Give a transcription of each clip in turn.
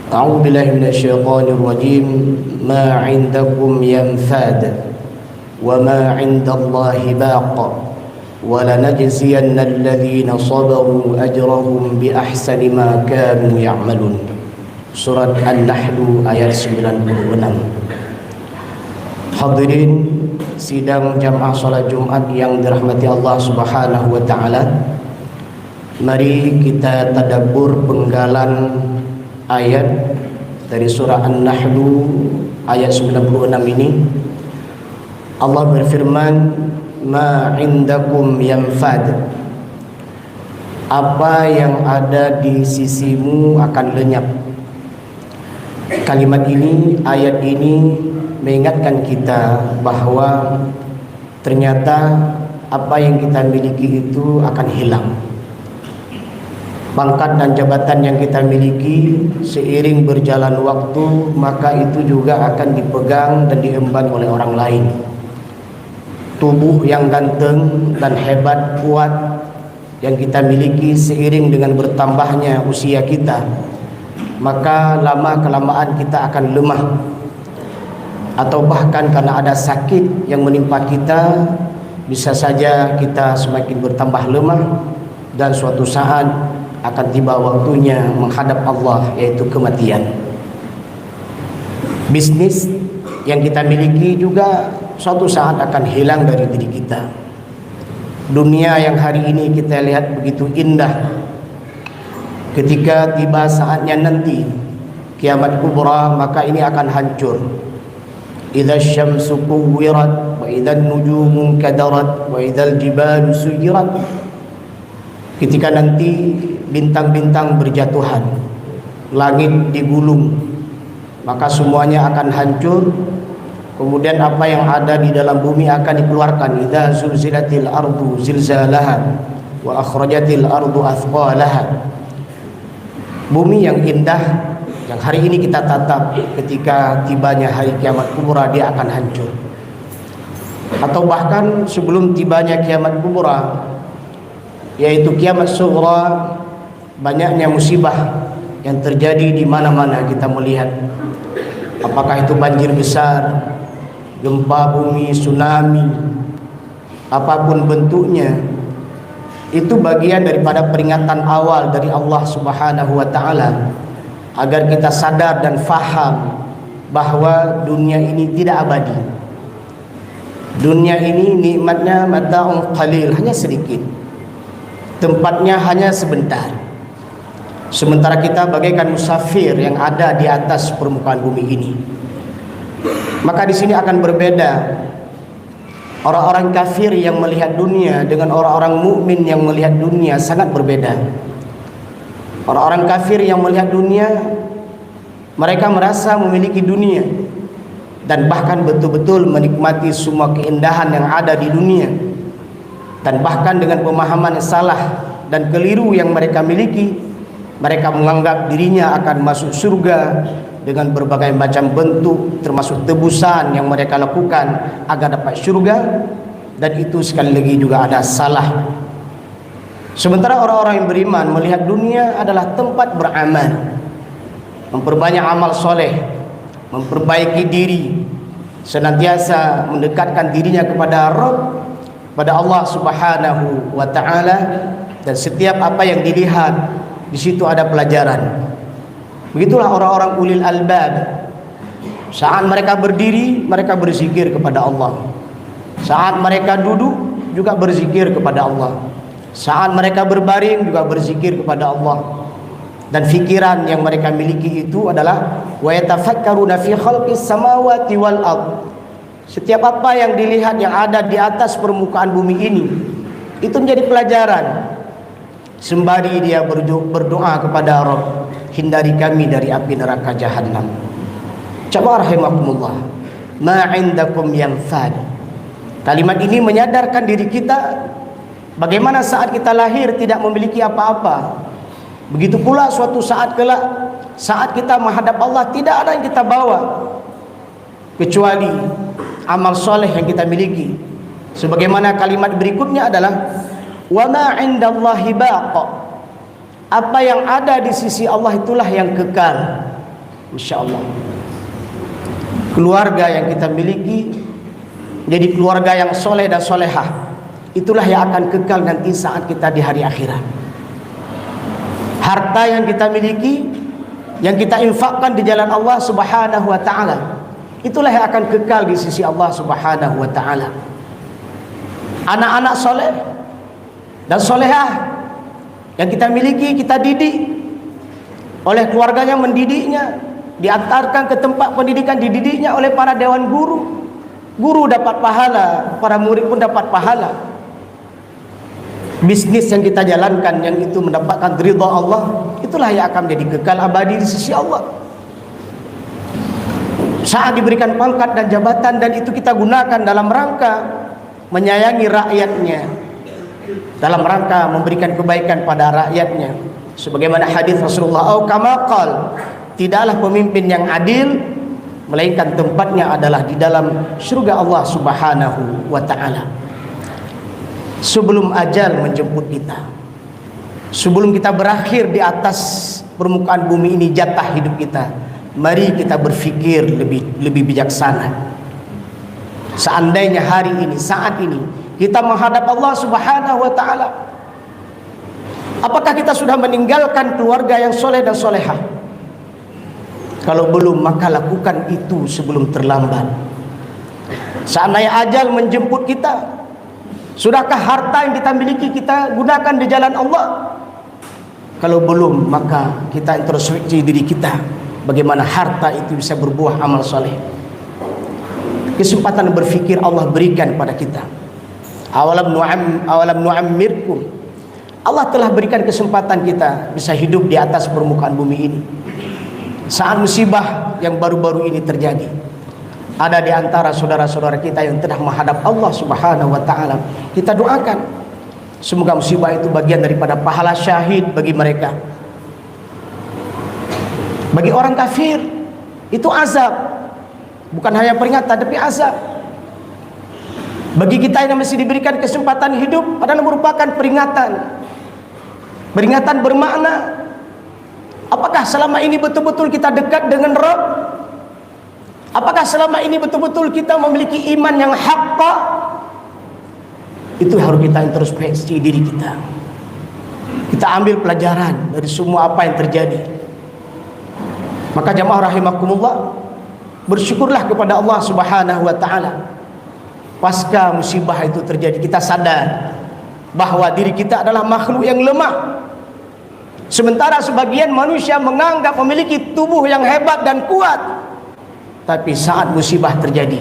أعوذ بالله من الشيطان الرجيم ما عندكم ينفاد وما عند الله باق ولنجزين الذين صبروا أجرهم بأحسن ما كانوا يعملون. Surat An-Nahl ayat 96. Hadirin sidang jamaah salat Jumat yang dirahmati Allah Subhanahu wa taala. Mari kita tadabbur penggalan ayat dari surah An-Nahl ayat 96 ini. Allah berfirman, ma indakum yanfad, apa yang ada di sisimu akan lenyap. Kalimat ini, ayat ini mengingatkan kita bahwa ternyata apa yang kita miliki itu akan hilang. Pangkat dan jabatan yang kita miliki seiring berjalan waktu, maka itu juga akan dipegang dan diemban oleh orang lain. Tubuh yang ganteng dan hebat, kuat yang kita miliki seiring dengan bertambahnya usia kita, maka lama-kelamaan kita akan lemah. Atau bahkan karena ada sakit yang menimpa kita, bisa saja kita semakin bertambah lemah dan suatu saat akan tiba waktunya menghadap Allah, yaitu kematian. Bisnis yang kita miliki juga suatu saat akan hilang dari diri kita. Dunia yang hari ini kita lihat begitu indah, ketika tiba saatnya nanti kiamat kubra, maka ini akan hancur. Idza syamsu kuwirat wa idzan nujumu kadarat wa idzal jibalu suyirat. Ketika nanti bintang-bintang berjatuhan, langit digulung, maka semuanya akan hancur. Kemudian apa yang ada di dalam bumi akan dikeluarkan. Idza zulzilatil ardu zilzalaha wa akhrajatil ardu athqalaha. Bumi yang indah yang hari ini kita tatap, ketika tibanya hari kiamat kubra dia akan hancur. Atau bahkan sebelum tibanya kiamat kubra, yaitu kiamat sughra, banyaknya musibah yang terjadi di mana-mana kita melihat. Apakah itu banjir besar, gempa bumi, tsunami, apapun bentuknya, itu bagian daripada peringatan awal dari Allah Subhanahu wa taala agar kita sadar dan faham bahwa dunia ini tidak abadi. Dunia ini nikmatnya mata'un qalil, hanya sedikit. Tempatnya hanya sebentar. Sementara kita bagaikan musafir yang ada di atas permukaan bumi ini. Maka di sini akan berbeda orang-orang kafir yang melihat dunia dengan orang-orang mukmin yang melihat dunia, sangat berbeda. Orang-orang kafir yang melihat dunia, mereka merasa memiliki dunia dan bahkan betul-betul menikmati semua keindahan yang ada di dunia. Dan bahkan dengan pemahaman yang salah dan keliru yang mereka miliki, mereka menganggap dirinya akan masuk surga dengan berbagai macam bentuk, termasuk tebusan yang mereka lakukan agar dapat surga. Dan itu sekali lagi juga ada salah. Sementara orang-orang yang beriman melihat dunia adalah tempat beramal, memperbanyak amal soleh, memperbaiki diri, senantiasa mendekatkan dirinya kepada Rabb, pada Allah Subhanahu wa taala. Dan setiap apa yang dilihat, di situ ada pelajaran. Begitulah orang-orang ulil albab. Saat mereka berdiri, mereka berzikir kepada Allah. Saat mereka duduk, juga berzikir kepada Allah. Saat mereka berbaring, juga berzikir kepada Allah. Dan fikiran yang mereka miliki itu adalah wa yatafakkaruna fi khalqis samawati wal ard. Setiap apa yang dilihat yang ada di atas permukaan bumi ini, itu menjadi pelajaran. Sembari dia berdoa kepada Rabb, hindari kami dari api neraka Jahannam. Coba rahimakumullah, ma indakum yanfad. Kalimat ini menyadarkan diri kita bagaimana saat kita lahir tidak memiliki apa-apa. Begitu pula suatu saat kelak, saat kita menghadap Allah, tidak ada yang kita bawa kecuali amal soleh yang kita miliki. Sebagaimana kalimat berikutnya adalah wa ma 'indallahi baq. Apa yang ada di sisi Allah itulah yang kekal. insyaallah keluarga yang kita miliki jadi keluarga yang soleh dan solehah, itulah yang akan kekal nanti saat kita di hari akhirat. Harta yang kita miliki, yang kita infakkan di jalan Allah Subhanahu wa taala, itulah yang akan kekal di sisi Allah Subhanahu wa taala. Anak-anak soleh dan solehah yang kita miliki, kita didik oleh keluarganya, mendidiknya, diantarkan ke tempat pendidikan, dididiknya oleh para dewan guru. Guru dapat pahala, para murid pun dapat pahala. Bisnis yang kita jalankan yang itu mendapatkan ridha Allah, itulah yang akan menjadi kekal abadi di sisi Allah. Saat diberikan pangkat dan jabatan, dan itu kita gunakan dalam rangka menyayangi rakyatnya, dalam rangka memberikan kebaikan pada rakyatnya, sebagaimana hadis Rasulullah, "Au kama qala," tidaklah pemimpin yang adil melainkan tempatnya adalah di dalam surga Allah Subhanahu wa taala. Sebelum ajal menjemput kita, sebelum kita berakhir di atas permukaan bumi ini, jatah hidup kita, mari kita berfikir lebih bijaksana. Seandainya hari ini, saat ini kita menghadap Allah Subhanahu wa taala, apakah kita sudah meninggalkan keluarga yang soleh dan solehah? Kalau belum, maka lakukan itu sebelum terlambat. Seandainya ajal menjemput kita, sudahkah harta yang kita miliki kita gunakan di jalan Allah? Kalau belum, maka kita introspeksi diri kita, bagaimana harta itu bisa berbuah amal soleh. Kesempatan berfikir Allah berikan pada kita. Awalam nu'ammirkum, Allah telah berikan kesempatan kita bisa hidup di atas permukaan bumi ini. Saat musibah yang baru-baru ini terjadi, ada di antara saudara-saudara kita yang telah menghadap Allah Subhanahu wa taala, kita doakan semoga musibah itu bagian daripada pahala syahid bagi mereka. Bagi orang kafir itu azab, bukan hanya peringatan tapi azab. Bagi kita yang masih diberikan kesempatan hidup adalah merupakan peringatan. Peringatan bermakna, apakah selama ini betul-betul kita dekat dengan Rabb? Apakah selama ini betul-betul kita memiliki iman yang haqqa? Itu harus kita introspeksi diri kita. Kita ambil pelajaran dari semua apa yang terjadi. Maka jamaah rahimakumullah, bersyukurlah kepada Allah Subhanahu wa taala. Pasca musibah itu terjadi, kita sadar bahwa diri kita adalah makhluk yang lemah. Sementara sebagian manusia menganggap memiliki tubuh yang hebat dan kuat, tapi saat musibah terjadi,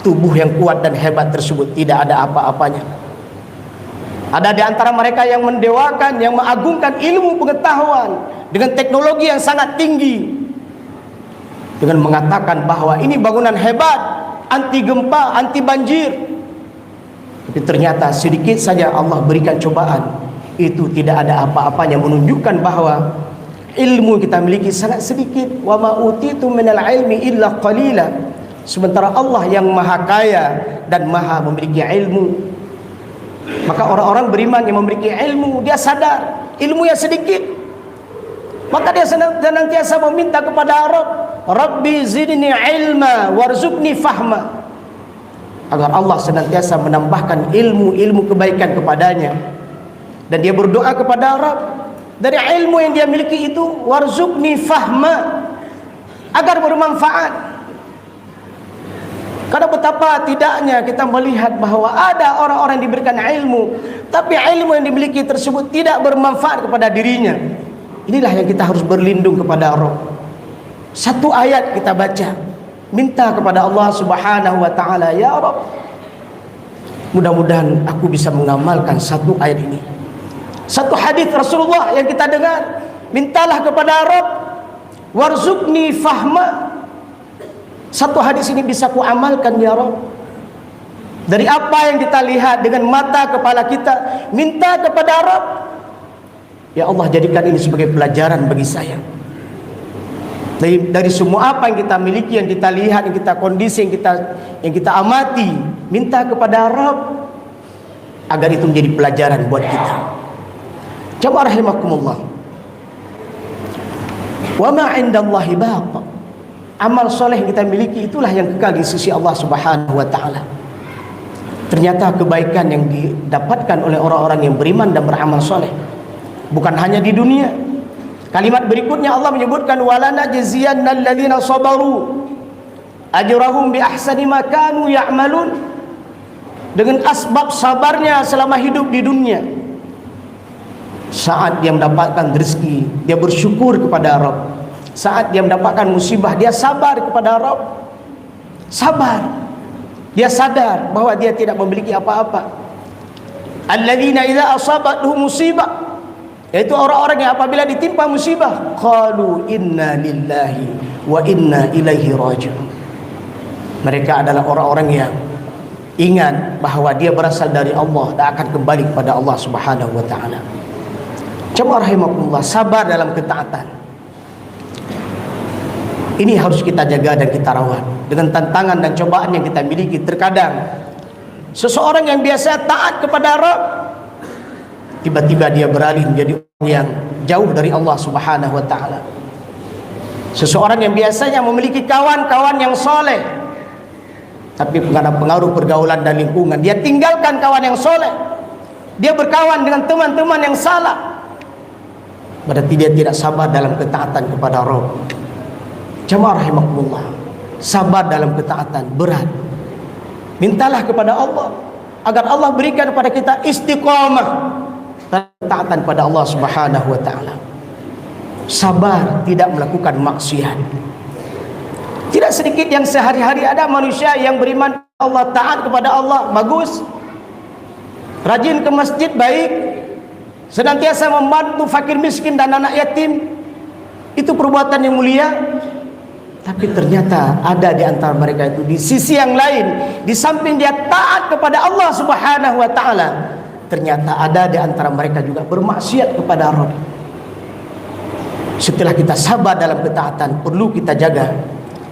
tubuh yang kuat dan hebat tersebut tidak ada apa-apanya. Ada di antara mereka yang mendewakan, yang mengagungkan ilmu pengetahuan dengan teknologi yang sangat tinggi, dengan mengatakan bahwa ini bangunan hebat, anti gempa, anti banjir. Tapi ternyata sedikit saja Allah berikan cobaan, itu tidak ada apa-apanya, menunjukkan bahwa ilmu kita miliki sangat sedikit. Wa ma utitu minal ilmi illa qalila. Sementara Allah yang maha kaya dan maha memiliki ilmu. Maka orang-orang beriman yang memiliki ilmu, dia sadar ilmunya sedikit, maka dia senantiasa meminta kepada Rabb, Rabbi zidni ilma warzuqni fahma, agar Allah senantiasa menambahkan ilmu kebaikan kepadanya. Dan dia berdoa kepada Rabb, dari ilmu yang dia miliki itu, warzuqni fahma, agar bermanfaat. Karena betapa tidaknya kita melihat bahwa ada orang-orang yang diberikan ilmu, tapi ilmu yang dimiliki tersebut tidak bermanfaat kepada dirinya. Inilah yang kita harus berlindung kepada Rabb. Satu ayat kita baca, minta kepada Allah Subhanahu wa taala, ya Rabb, mudah-mudahan aku bisa mengamalkan satu ayat ini. Satu hadis Rasulullah yang kita dengar, mintalah kepada Rabb, warzuqni fahma. Satu hadis ini bisa kuamalkan ya Rabb. Dari apa yang kita lihat dengan mata kepala kita, minta kepada Rabb, ya Allah, jadikan ini sebagai pelajaran bagi saya. Dari semua apa yang kita miliki, yang kita lihat, yang kita kondisi, yang kita amati, minta kepada Rabb agar itu menjadi pelajaran buat kita. Jamaah rahimakumullah, wa ma 'indallahi baq, Amal soleh yang kita miliki itulah yang kekal di sisi Allah Subhanahu wa taala. Ternyata kebaikan yang didapatkan oleh orang-orang yang beriman dan beramal soleh bukan hanya di dunia. Kalimat berikutnya Allah menyebutkan walana jaziyannal ladzina sabaru ajrahum bi ahsani ma kanu ya'malun. Dengan asbab sabarnya selama hidup di dunia, saat dia mendapatkan rezeki dia bersyukur kepada Rabb, saat dia mendapatkan musibah dia sabar kepada Rabb, sabar, dia sadar bahwa dia tidak memiliki apa-apa. Alladzina idza asabatuhum musibah, yaitu orang-orang yang apabila ditimpa musibah qalu inna lillahi wa inna ilaihi raji'un. Mereka adalah orang-orang yang ingat bahwa dia berasal dari Allah dan akan kembali kepada Allah Subhanahu wa taala. Jemaah rahimakumullah, sabar dalam ketaatan ini harus kita jaga dan kita rawat. Dengan tantangan dan cobaan yang kita miliki, terkadang seseorang yang biasa taat kepada Rabb tiba-tiba dia beralih menjadi orang yang jauh dari Allah Subhanahu wa taala. Seseorang yang biasanya memiliki kawan-kawan yang soleh, tapi karena pengaruh pergaulan dan lingkungan dia tinggalkan kawan yang soleh, dia berkawan dengan teman-teman yang salah. Berarti dia tidak sabar dalam ketaatan kepada Rabb. Jemaah rahimakumullah, sabar dalam ketaatan berat. Mintalah kepada Allah agar Allah berikan kepada kita istiqamah dalam ketaatan pada Allah Subhanahu wa taala. Sabar tidak melakukan maksiat. Tidak sedikit yang sehari-hari ada manusia yang beriman Allah, taat kepada Allah, bagus, rajin ke masjid, baik, senantiasa membantu fakir miskin dan anak yatim, itu perbuatan yang mulia. Tapi ternyata ada di antara mereka itu di sisi yang lain, di samping dia taat kepada Allah Subhanahu wa taala, ternyata ada di antara mereka juga bermaksiat kepada Rabb. Setelah kita sabar dalam ketaatan, perlu kita jaga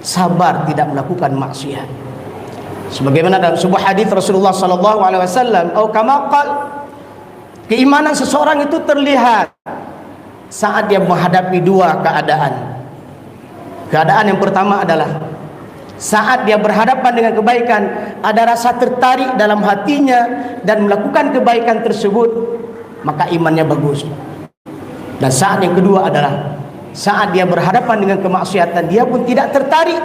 sabar tidak melakukan maksiat. Sebagaimana dalam sebuah hadis Rasulullah sallallahu alaihi wasallam, atau kama qala, keimanan seseorang itu terlihat saat dia menghadapi dua keadaan. Keadaan yang pertama adalah saat dia berhadapan dengan kebaikan, ada rasa tertarik dalam hatinya dan melakukan kebaikan tersebut, maka imannya bagus. Dan saat yang kedua adalah saat dia berhadapan dengan kemaksiatan, dia pun tidak tertarik,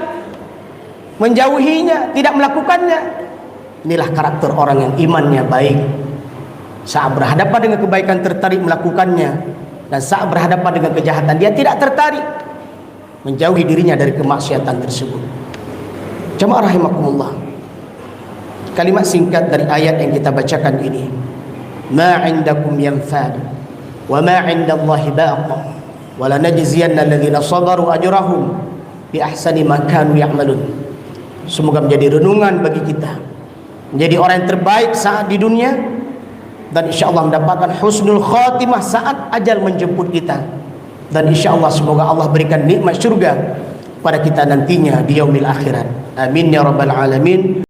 menjauhinya, tidak melakukannya. Inilah karakter orang yang imannya baik. Saat berhadapan dengan kebaikan tertarik melakukannya, dan saat berhadapan dengan kejahatan dia tidak tertarik, menjauhi dirinya dari kemaksiatan tersebut. Jemaah rahimakumullah, kalimat singkat dari ayat yang kita bacakan ini, ma indakum yanfad wa ma indallahi baqi wala najziyanna alladhina sabaru ajrahum bi ahsani ma kanu ya'malun. Semoga menjadi renungan bagi kita, menjadi orang yang terbaik saat di dunia, dan insyaallah mendapatkan husnul khatimah saat ajal menjemput kita, dan insyaallah semoga Allah berikan nikmat syurga pada kita nantinya di yaumil akhirat. Amin ya rabbal alamin.